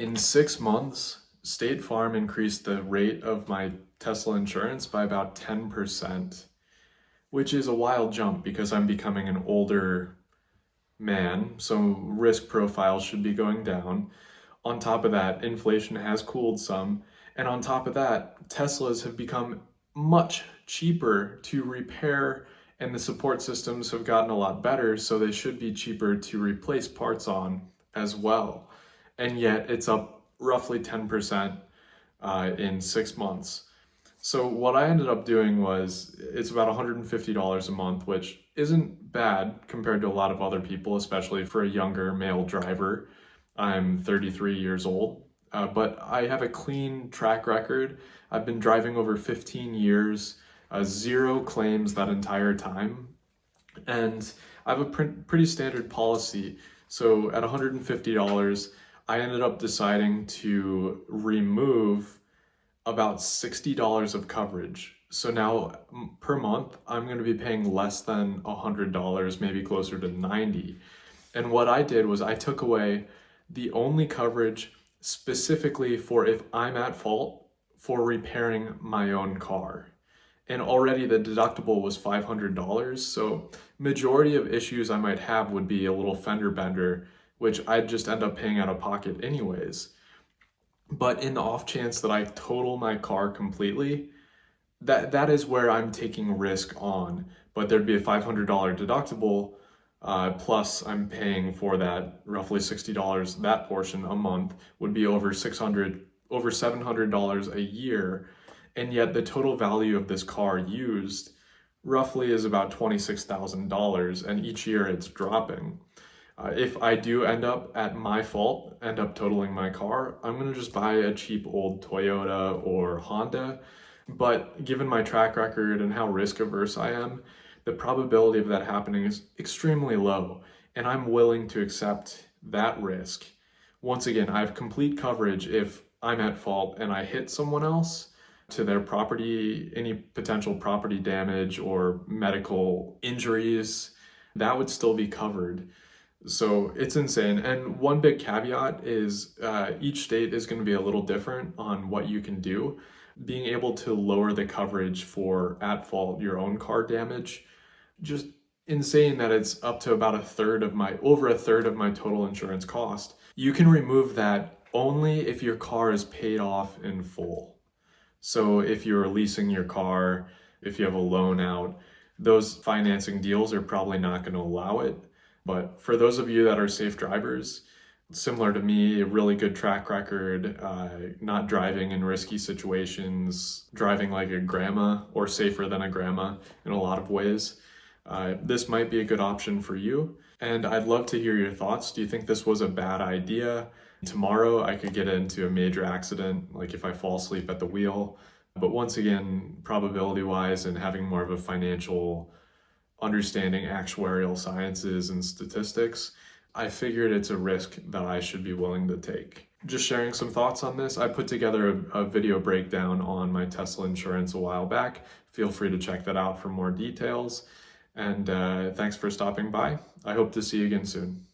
In 6 months, State Farm increased the rate of my Tesla insurance by about 10%, which is a wild jump because I'm becoming an older man, so risk profile should be going down. On top of that, inflation has cooled some. And on top of that, Teslas have become much cheaper to repair and the support systems have gotten a lot better, so they should be cheaper to replace parts on as well. And yet it's up roughly 10% in 6 months. So what I ended up doing was it's about $150 a month, which isn't bad compared to a lot of other people, especially for a younger male driver. I'm 33 years old, but I have a clean track record. I've been driving over 15 years, zero claims that entire time. And I have a pretty standard policy. So at $150, I ended up deciding to remove about $60 of coverage. So now per month, I'm going to be paying less than $100, maybe closer to 90. And what I did was I took away the only coverage specifically for if I'm at fault for repairing my own car. And already the deductible was $500. So majority of issues I might have would be a little fender bender, which I'd just end up paying out of pocket anyways. But in the off chance that I total my car completely, that is where I'm taking risk on. But there'd be a $500 deductible, plus I'm paying for that roughly $60. That portion a month would be over $700 a year, and yet the total value of this car used roughly is about $26,000, and each year it's dropping. If I do end up at my fault, end up totaling my car, I'm gonna just buy a cheap old Toyota or Honda. But given my track record and how risk averse I am, the probability of that happening is extremely low, and I'm willing to accept that risk. Once again, I have complete coverage if I'm at fault and I hit someone else to their property, any potential property damage or medical injuries, that would still be covered. So it's insane. And one big caveat is each state is going to be a little different on what you can do. Being able to lower the coverage for at fault your own car damage, just insane that it's up to about over a third of my total insurance cost. You can remove that only if your car is paid off in full. So if you're leasing your car, if you have a loan out, those financing deals are probably not going to allow it. But for those of you that are safe drivers, similar to me, a really good track record, not driving in risky situations, driving like a grandma or safer than a grandma in a lot of ways, this might be a good option for you. And I'd love to hear your thoughts. Do you think this was a bad idea? Tomorrow I could get into a major accident, like if I fall asleep at the wheel. But once again, probability wise and having more of a financial understanding actuarial sciences and statistics, I figured it's a risk that I should be willing to take. Just sharing some thoughts on this. I put together a video breakdown on my Tesla insurance a while back. Feel free to check that out for more details. And thanks for stopping by. I hope to see you again soon.